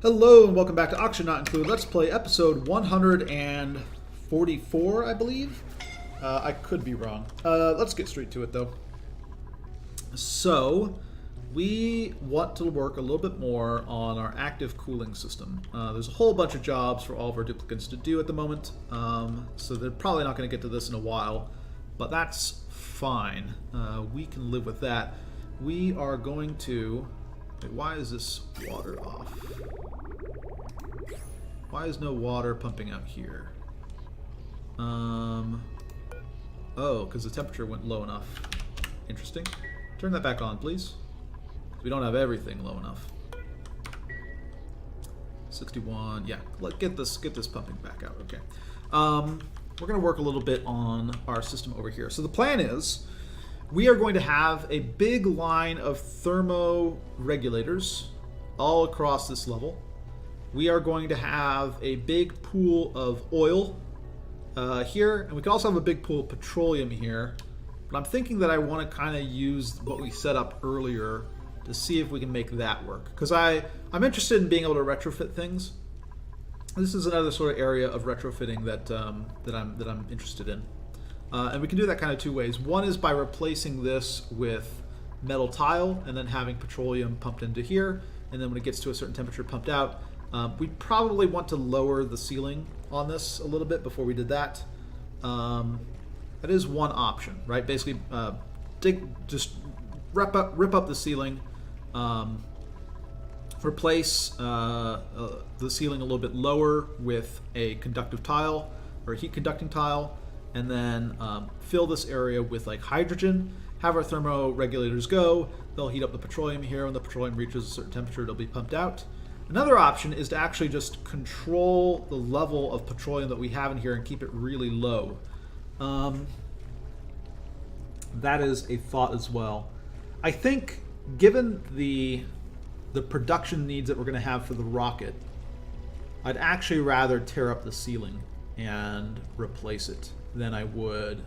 Hello and welcome back to Auction Not Included. Let's play episode 144, I believe. I could be wrong. Let's get straight to it though. So, we want to work a little bit more on our active cooling system. There's a whole bunch of jobs for all of our duplicates to do at the moment, so they're probably not going to get to this in a while, but that's fine. We can live with that. We are going to... Wait, why is this water off? Why is no water pumping out here? Oh, because the temperature went low enough. Interesting. Turn that back on, please. We don't have everything low enough. 61. Yeah, get this pumping back out. Okay. We're going to work a little bit on our system over here. So the plan is we are going to have a big line of thermo regulators all across this level. We are going to have a big pool of oil here, and we can also have a big pool of petroleum here. But I'm thinking that I want to kind of use what we set up earlier to see if we can make that work. Because I'm interested in being able to retrofit things. This is another sort of area of retrofitting that I'm interested in. And we can do that kind of two ways. One is by replacing this with metal tile and then having petroleum pumped into here, and then when it gets to a certain temperature pumped out. We probably want to lower the ceiling on this a little bit before we did that. That is one option, right? Basically, just rip up the ceiling, replace the ceiling a little bit lower with a conductive tile or a heat conducting tile, and then fill this area with like hydrogen. Have our thermoregulators go. They'll heat up the petroleum here. When the petroleum reaches a certain temperature, it'll be pumped out. Another option is to actually just control the level of petroleum that we have in here and keep it really low. That is a thought as well. I think given the production needs that we're going to have for the rocket, I'd actually rather tear up the ceiling and replace it than I would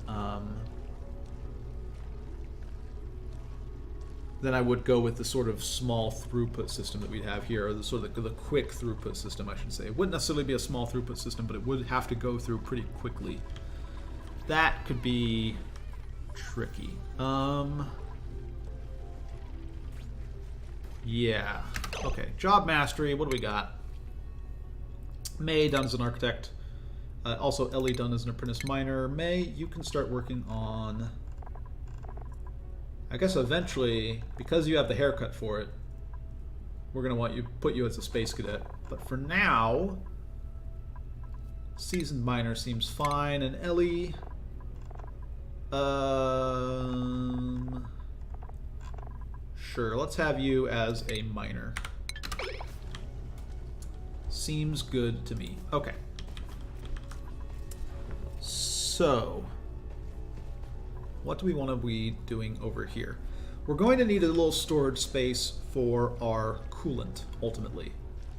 go with the sort of small throughput system that we'd have here, or the sort of the quick throughput system, I should say. It wouldn't necessarily be a small throughput system, but it would have to go through pretty quickly. That could be tricky. Yeah. Okay. Job mastery. What do we got? May done as an architect. Also, Ellie done as an apprentice miner. May, you can start working on... I guess eventually, because you have the haircut for it, we're going to put you as a space cadet. But for now, seasoned miner seems fine. And Ellie, sure, let's have you as a miner. Seems good to me. Okay. So, what do we want to be doing over here? We're going to need a little storage space for our coolant, ultimately.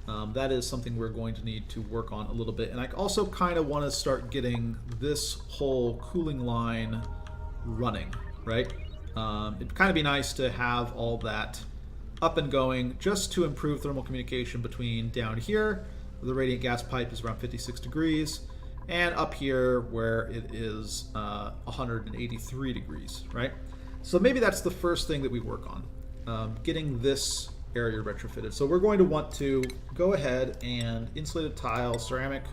That is something we're going to need to work on a little bit. And I also kind of want to start getting this whole cooling line running, right? It'd kind of be nice to have all that up and going just to improve thermal communication between down here, where the radiant gas pipe is around 56 degrees, and up here where it is 183 degrees, right? So maybe that's the first thing that we work on, getting this area retrofitted. So we're going to want to go ahead and insulated tile, ceramic.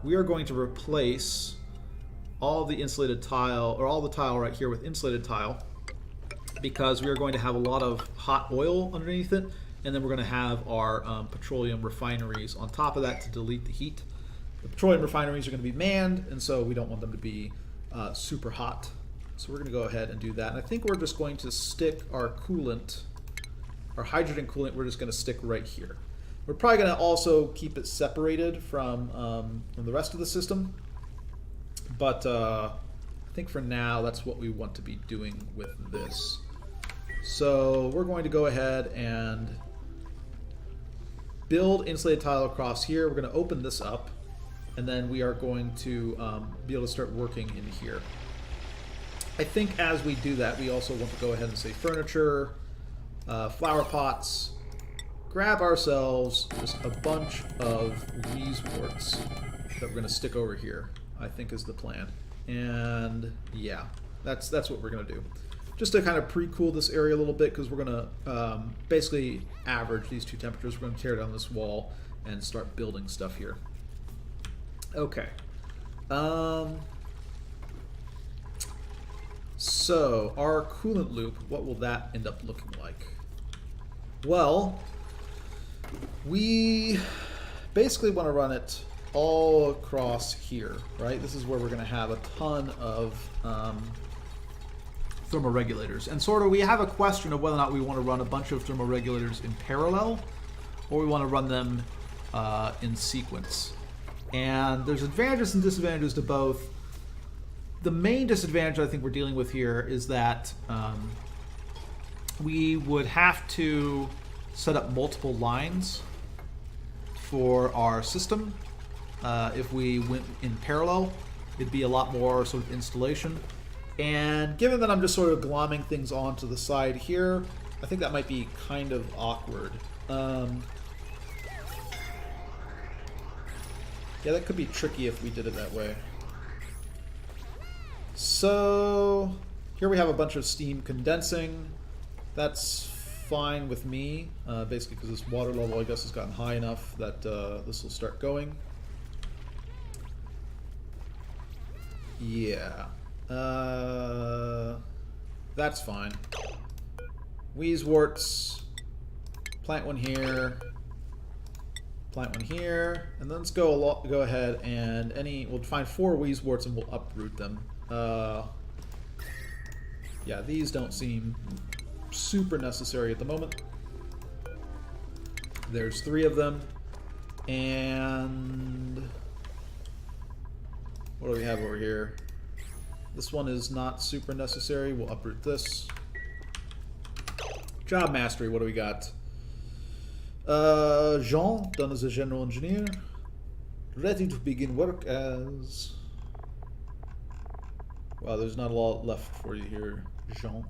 We are going to replace all the insulated tile, or all the tile right here with insulated tile, because we are going to have a lot of hot oil underneath it, and then we're going to have our petroleum refineries on top of that to delete the heat. The petroleum refineries are going to be manned, and so we don't want them to be super hot. So we're going to go ahead and do that. And I think we're just going to stick our coolant, our hydrogen coolant, we're just going to stick right here. We're probably going to also keep it separated from the rest of the system. But I think for now, that's what we want to be doing with this. So we're going to go ahead and build insulated tile across here. We're going to open this up. And then we are going to be able to start working in here. I think as we do that, we also want to go ahead and say furniture, flower pots, grab ourselves just a bunch of Weezeworts that we're going to stick over here, I think is the plan. And yeah, that's what we're going to do. Just to kind of pre-cool this area a little bit, because we're going to basically average these two temperatures. We're going to tear down this wall and start building stuff here. Okay. So, our coolant loop, what will that end up looking like? Well, we basically want to run it all across here, right? This is where we're going to have a ton of thermoregulators. And sort of we have a question of whether or not we want to run a bunch of thermoregulators in parallel or we want to run them in sequence. And there's advantages and disadvantages to both. The main disadvantage I think we're dealing with here is that we would have to set up multiple lines for our system. If we went in parallel, it'd be a lot more sort of installation. And given that I'm just sort of glomming things onto the side here, I think that might be kind of awkward. Yeah, that could be tricky if we did it that way. So here we have a bunch of steam condensing. That's fine with me, basically because this water level, I guess, has gotten high enough that this will start going. Yeah. That's fine. Weezeworts. Plant one here. Plant one here. And then let's go ahead and we'll find 4 Weezeworts and we'll uproot them. Yeah, these don't seem super necessary at the moment. There's 3 of them. And what do we have over here? This one is not super necessary. We'll uproot this. Job mastery, what do we got? Jean, done as a general engineer. Ready to begin work as... Wow, there's not a lot left for you here, Jean.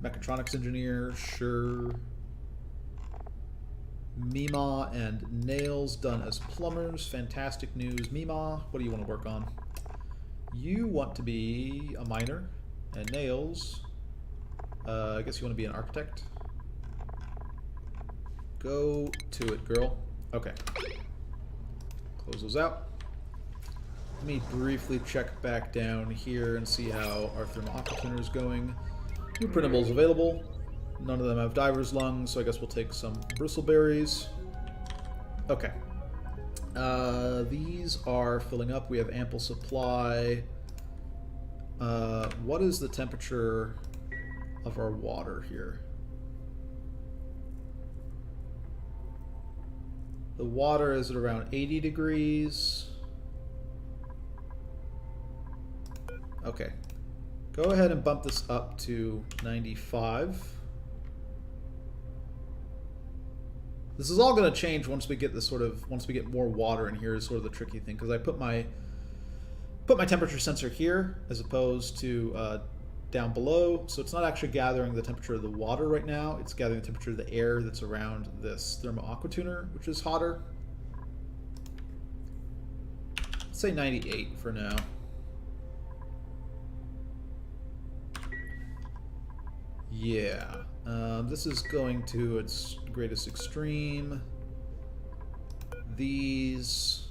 Mechatronics engineer, sure. Mima and Nails done as plumbers. Fantastic news. Mima, what do you want to work on? You want to be a miner. And Nails, I guess you want to be an architect. Go to it, girl. Okay. Close those out. Let me briefly check back down here and see how our thermal aquatuner is going. New printables available. None of them have diver's lungs, so I guess we'll take some bristleberries. Okay. These are filling up. We have ample supply. What is the temperature of our water here? The water is at around 80 degrees. Okay. Go ahead and bump this up to 95. This is all going to change once we get once we get more water in here is sort of the tricky thing, because I put my temperature sensor here as opposed to down below, so it's not actually gathering the temperature of the water right now, it's gathering the temperature of the air that's around this thermal aquatuner, which is hotter. Let's say 98 for now. Yeah, this is going to its greatest extreme. These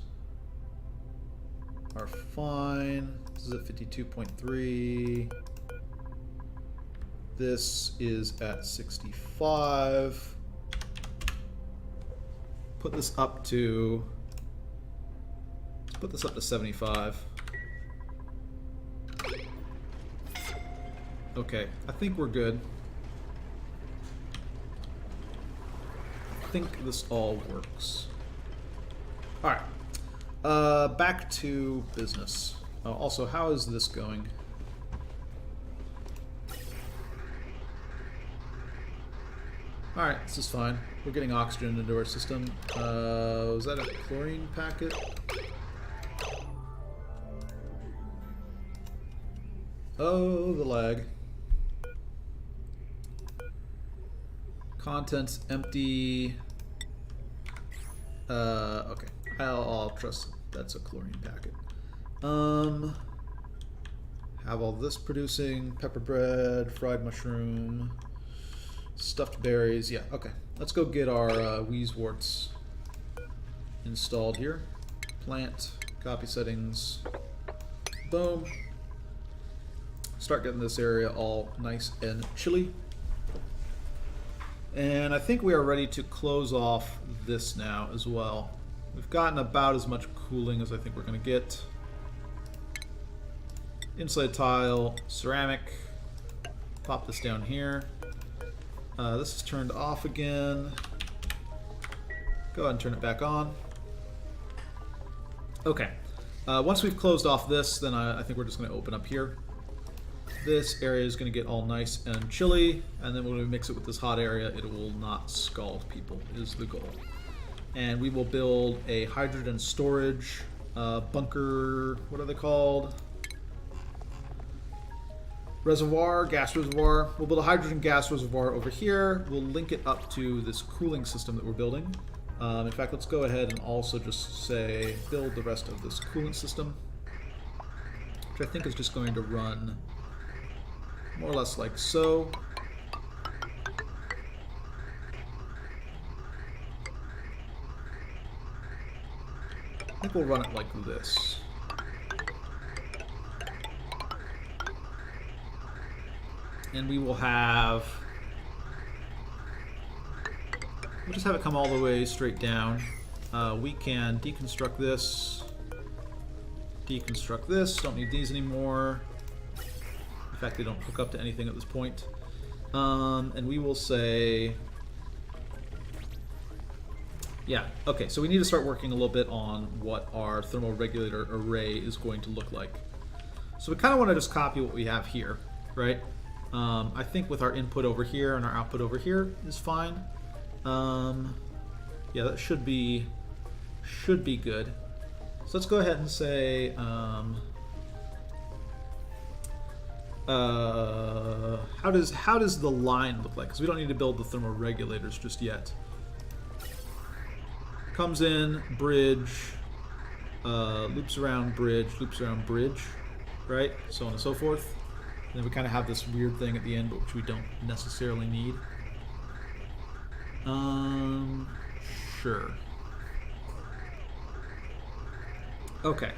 are fine. This is at 52.3. This is at 65. Put this up to 75. Okay, I think we're good. I think this all works. Alright. Back to business. Also, how is this going? Alright, this is fine. We're getting oxygen into our system. Was that a chlorine packet? Oh, the lag. Contents empty. Okay, I'll trust that's a chlorine packet. Have all this producing pepper bread, fried mushroom, stuffed berries. Yeah, okay. Let's go get our Wheezeworts installed here. Plant, copy settings, boom. Start getting this area all nice and chilly. And I think we are ready to close off this now as well. We've gotten about as much cooling as I think we're going to get. Insulated tile, ceramic. Pop this down here. This is turned off again. Go ahead and turn it back on. Okay. Once we've closed off this, then I think we're just going to open up here. This area is going to get all nice and chilly, and then when we mix it with this hot area, it will not scald people, is the goal. And we will build a hydrogen storage bunker, what are they called? Reservoir, gas reservoir. We'll build a hydrogen gas reservoir over here. We'll link it up to this cooling system that we're building. In fact, let's go ahead and also just say build the rest of this coolant system, which I think is just going to run more or less like so. I think we'll run it like this. And we will have, we'll just have it come all the way straight down. We can deconstruct this, don't need these anymore. In fact, they don't hook up to anything at this point. And we will say, yeah, okay, so we need to start working a little bit on what our thermoregulator array is going to look like. So we kind of want to just copy what we have here, right? I think with our input over here and our output over here is fine. Yeah, that should be good. So let's go ahead and say how does the line look like? Because we don't need to build the thermoregulators just yet. Comes in, bridge, loops around bridge, right? So on and so forth. And then we kind of have this weird thing at the end, which we don't necessarily need. Sure. Okay.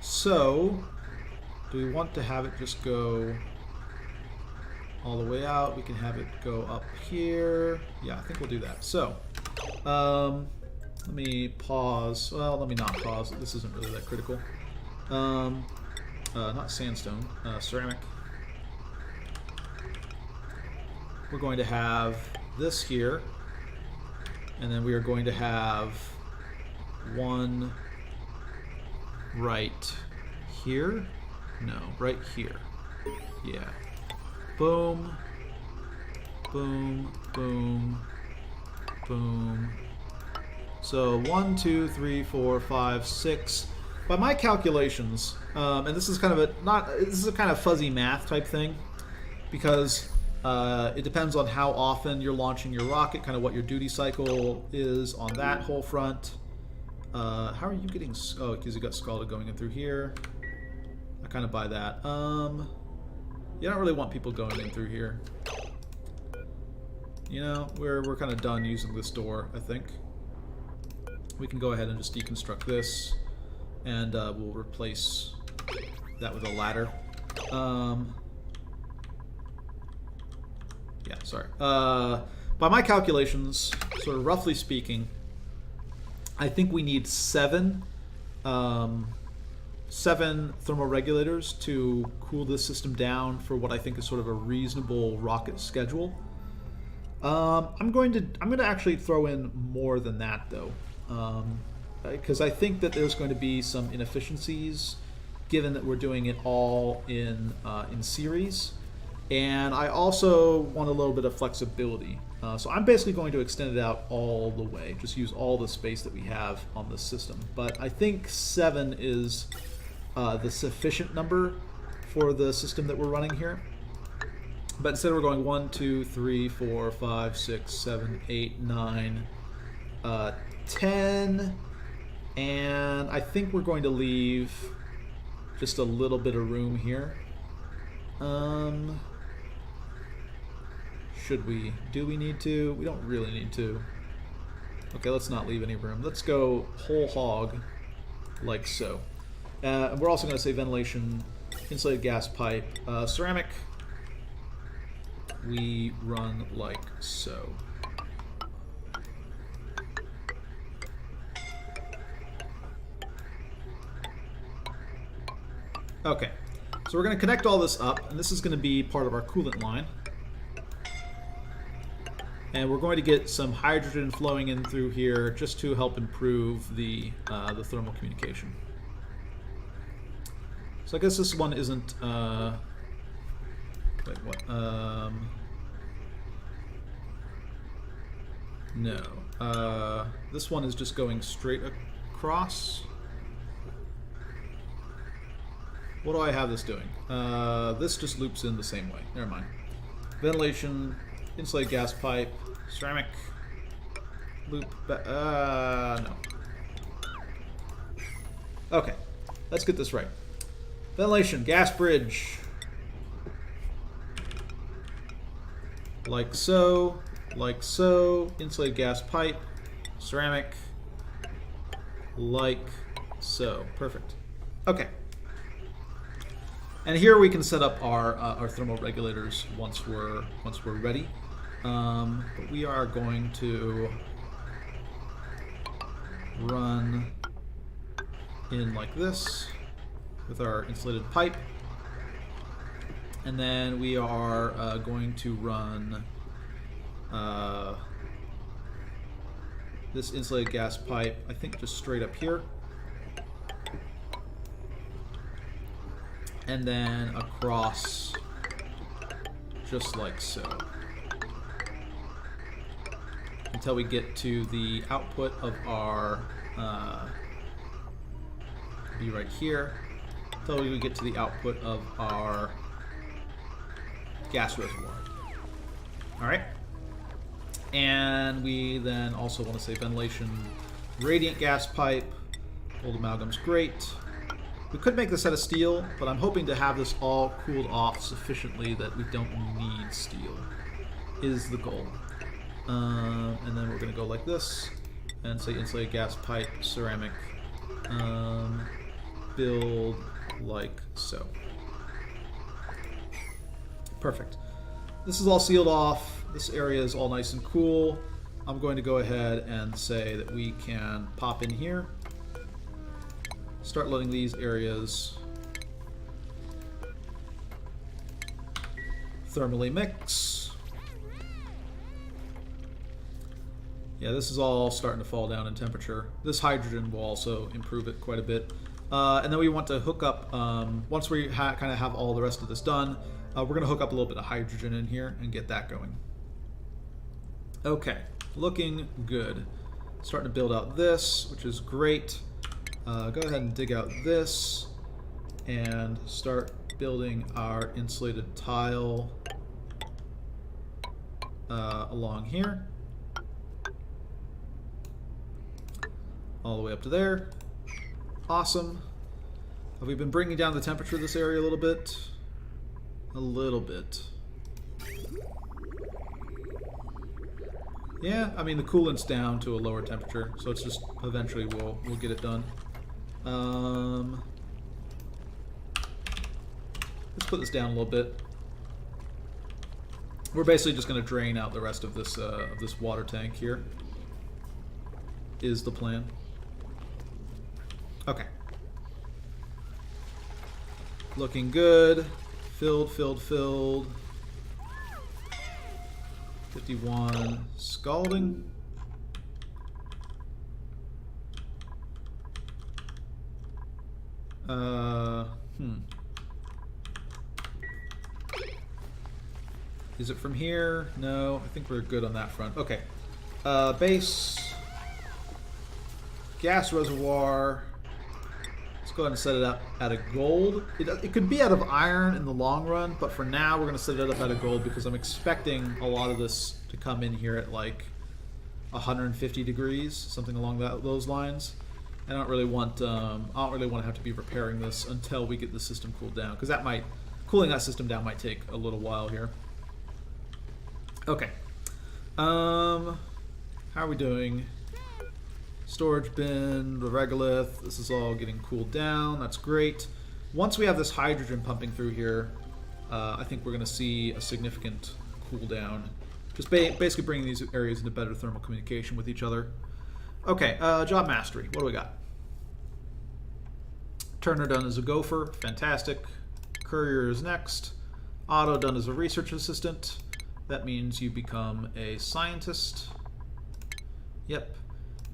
So, do we want to have it just go all the way out? We can have it go up here. Yeah, I think we'll do that. So, let me pause. Well, let me not pause. This isn't really that critical. Not sandstone, ceramic. We're going to have this here, and then we are going to have one right here. No, right here. Yeah. Boom. Boom. Boom. Boom. So 1, 2, 3, 4, 5, 6. By my calculations, and this is kind of a kind of fuzzy math type thing, because it depends on how often you're launching your rocket, kind of what your duty cycle is on that whole front. How are you getting? Oh, because you got scalded going in through here. I kind of buy that. You don't really want people going in through here. You know, we're kind of done using this door, I think. We can go ahead and just deconstruct this, and we'll replace that with a ladder. Yeah, sorry. By my calculations, sort of roughly speaking, I think we need seven thermoregulators to cool this system down for what I think is sort of a reasonable rocket schedule. I'm going to actually throw in more than that though, because I think that there's going to be some inefficiencies given that we're doing it all in series. And I also want a little bit of flexibility. So I'm basically going to extend it out all the way, just use all the space that we have on this system. But I think 7 is the sufficient number for the system that we're running here. But instead we're going 1, 2, 3, 4, 5, 6, 7, 8, 9, 10, and I think we're going to leave just a little bit of room here. Should we? Do we need to? We don't really need to. Okay, let's not leave any room. Let's go whole hog, like so. We're also going to say ventilation, insulated gas pipe, ceramic. We run like so. Okay, so we're going to connect all this up, and this is going to be part of our coolant line. And we're going to get some hydrogen flowing in through here just to help improve the thermal communication. So I guess this one isn't... wait, what? No. This one is just going straight across. What do I have this doing? This just loops in the same way. Never mind. Ventilation, insulated gas pipe, ceramic, loop, no. Okay, let's get this right. Ventilation, gas bridge. Like so, insulated gas pipe, ceramic, like so. Perfect. Okay. And here we can set up our thermal regulators once we're ready. But we are going to run in like this with our insulated pipe, and then we are going to run this insulated gas pipe, I think, just straight up here. And then across, just like so, until we get to the output of our, be right here, until we get to the output of our gas reservoir. All right, and we then also want to say ventilation, radiant gas pipe, old amalgam's great. We could make this out of steel, but I'm hoping to have this all cooled off sufficiently that we don't need steel, is the goal. And then we're going to go like this, and say insulated gas pipe, ceramic, build like so. Perfect. This is all sealed off. This area is all nice and cool. I'm going to go ahead and say that we can pop in here. Start letting these areas thermally mix. Yeah, this is all starting to fall down in temperature. This hydrogen will also improve it quite a bit. And then we want to hook up, once we kind of have all the rest of this done, we're going to hook up a little bit of hydrogen in here and get that going. Okay, looking good. Starting to build out this, which is great. Go ahead and dig out this and start building our insulated tile along here. All the way up to there. Awesome. Have we been bringing down the temperature of this area a little bit? A little bit. Yeah, I mean the coolant's down to a lower temperature, so it's just eventually we'll get it done. Let's put this down a little bit. We're basically just going to drain out the rest of this water tank here. Is the plan. Okay. Looking good. Filled, filled, filled. 51. Scalding. Is it from here? No, I think we're good on that front. Okay. Base. Gas reservoir. Let's go ahead and set it up out of gold. It could be out of iron in the long run, but for now we're going to set it up out of gold because I'm expecting a lot of this to come in here at like 150 degrees, something along those lines. I don't really want to have to be repairing this until we get the system cooled down, because cooling that system down might take a little while here. Okay. How are we doing? Storage bin, the regolith, this is all getting cooled down. That's great. Once we have this hydrogen pumping through here, I think we're going to see a significant cool down. Just basically bringing these areas into better thermal communication with each other. Okay, job mastery. What do we got? Turner done as a gopher. Fantastic. Courier is next. Otto done as a research assistant. That means you become a scientist. Yep.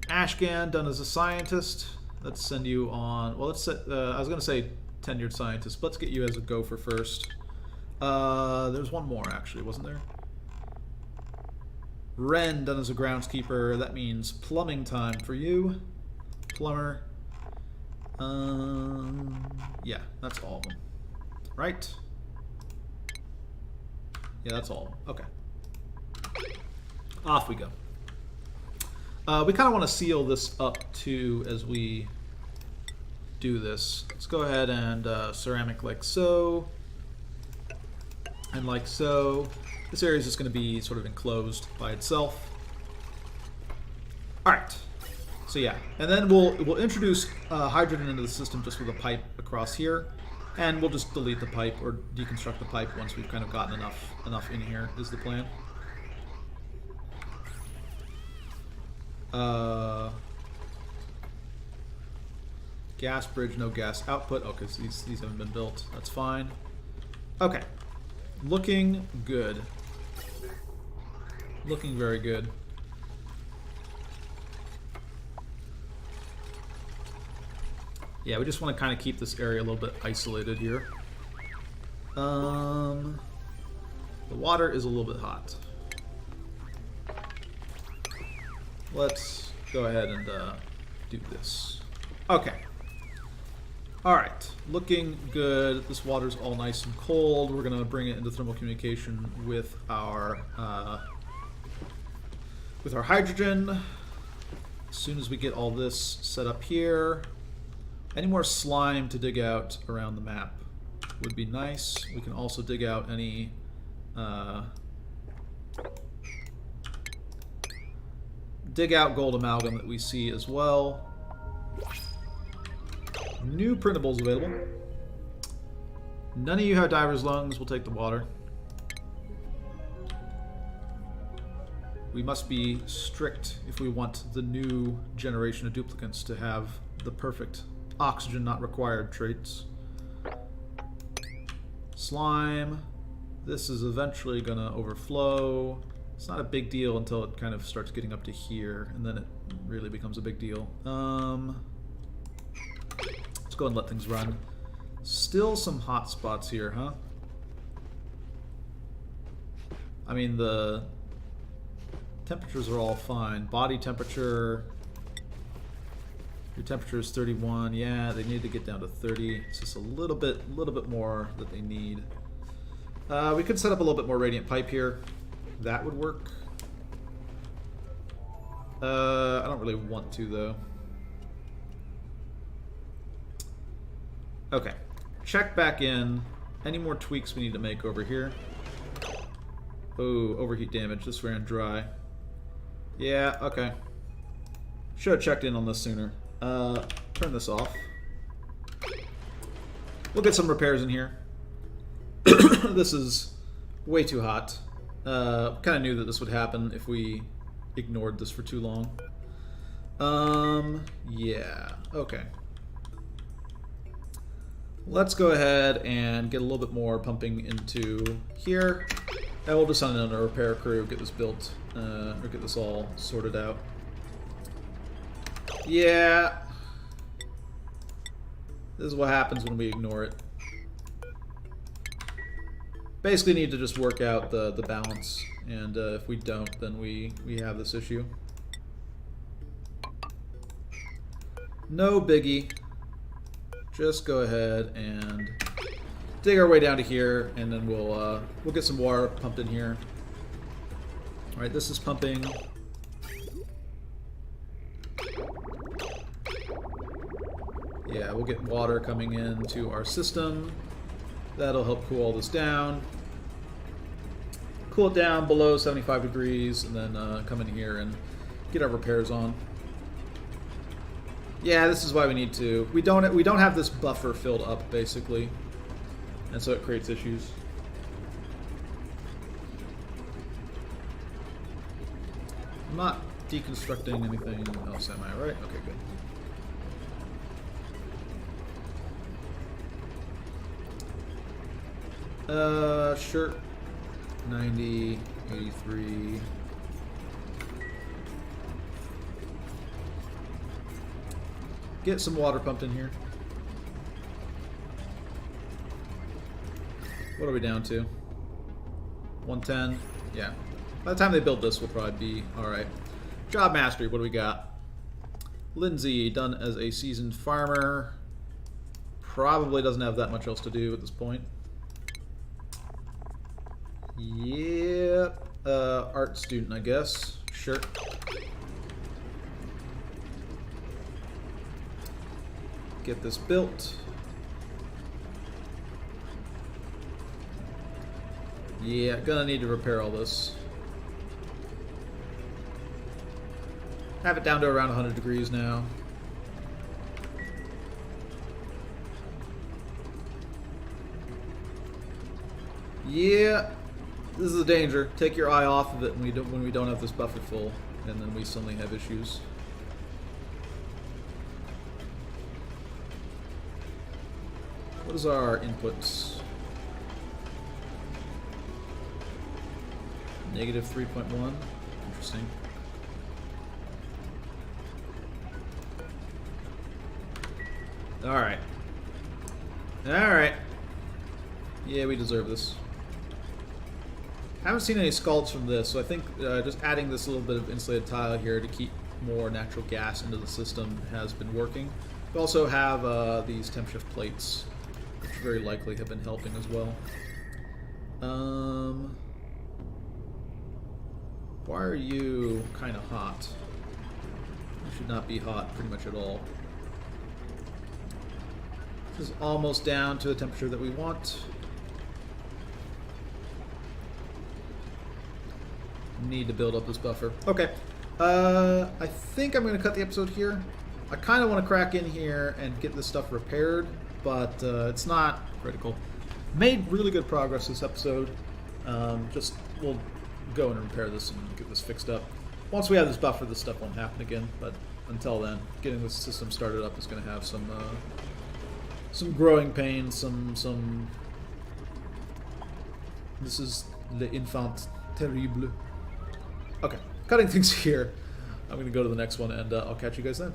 Ashgan done as a scientist. Let's send you on. Well, let's set. I was going to say tenured scientist. But let's get you as a gopher first. There's one more actually, wasn't there? Ren done as a groundskeeper. That means plumbing time for you. Plumber. Yeah, that's all of them. Right? Yeah, that's all of them. Okay. Off we go. We kind of want to seal this up too as we do this. Let's go ahead and ceramic like so. And like so. This area is just going to be sort of enclosed by itself. Alright. So yeah. And then we'll introduce hydrogen into the system just with a pipe across here. And we'll just delete the pipe or deconstruct the pipe once we've kind of gotten enough in here is the plan. Gas bridge, no gas output. Okay, so these haven't been built. That's fine. Okay. Looking good. Looking very good. Yeah, we just want to kind of keep this area a little bit isolated here. The water is a little bit hot. Let's go ahead and do this. Okay. Alright. Looking good. This water's all nice and cold. We're going to bring it into thermal communication with our hydrogen. As soon as we get all this set up here. Any more slime to dig out around the map would be nice. We can also dig out any gold amalgam that we see as well. New printables available. None of you have diver's lungs. We'll take the water. We must be strict if we want the new generation of duplicants to have the perfect oxygen not required traits. Slime. This is eventually going to overflow. It's not a big deal until it kind of starts getting up to here, and then it really becomes a big deal. Let's go and let things run. Still some hot spots here, huh? I mean, the temperatures are all fine. Body temperature... Your temperature is 31. Yeah, they need to get down to 30. It's just a little bit more that they need. We could set up a little bit more radiant pipe here. That would work. I don't really want to though. Okay, check back in. Any more tweaks we need to make over here? Oh, overheat damage. This ran dry. Yeah. Okay. Should have checked in on this sooner. Turn this off. We'll get some repairs in here. This is way too hot. Kind of knew that this would happen if we ignored this for too long. Yeah. Okay. Let's go ahead and get a little bit more pumping into here. And we'll just send in a repair crew, get this built, or get this all sorted out. Yeah. This is what happens when we ignore it. Basically need to just work out the balance, and if we don't, then we have this issue. No biggie. just go ahead and dig our way down to here, and then we'll get some water pumped in here. All right, this is pumping. Yeah, we'll get water coming into our system. That'll help cool all this down. Cool it down below 75 degrees, and then come in here and get our repairs on. Yeah, this is why we need to. We don't have this buffer filled up, basically, and so it creates issues. I'm not deconstructing anything else, am I? Right? Okay, good. Sure. 90, 83. Get some water pumped in here. What are we down to? 110? Yeah. By the time they build this, we'll probably be alright. Job mastery, what do we got? Lindsay, done as a seasoned farmer. Probably doesn't have that much else to do at this point. Yep. Art student, I guess. Sure. Get this built. Yeah, gonna need to repair all this. Have it down to around 100 degrees now. Yeah, this is a danger. Take your eye off of it when we don't have this buffer full, and then we suddenly have issues. What is our inputs? Negative 3.1. Interesting. Alright. Alright. Yeah, we deserve this. Haven't seen any scalds from this, so I think just adding this little bit of insulated tile here to keep more natural gas into the system has been working. We also have these temp shift plates, which very likely have been helping as well. Why are you kind of hot? You should not be hot pretty much at all. This is almost down to the temperature that we want. Need to build up this buffer. Okay. I think I'm going to cut the episode here. I kind of want to crack in here and get this stuff repaired, but it's not critical. Made really good progress this episode. Just we'll go and repair this and get this fixed up. Once we have this buffer, this stuff won't happen again. But until then, getting this system started up is going to have some growing pains. Some. This is l'enfant terrible. Okay, cutting things here. I'm going to go to the next one, and I'll catch you guys then.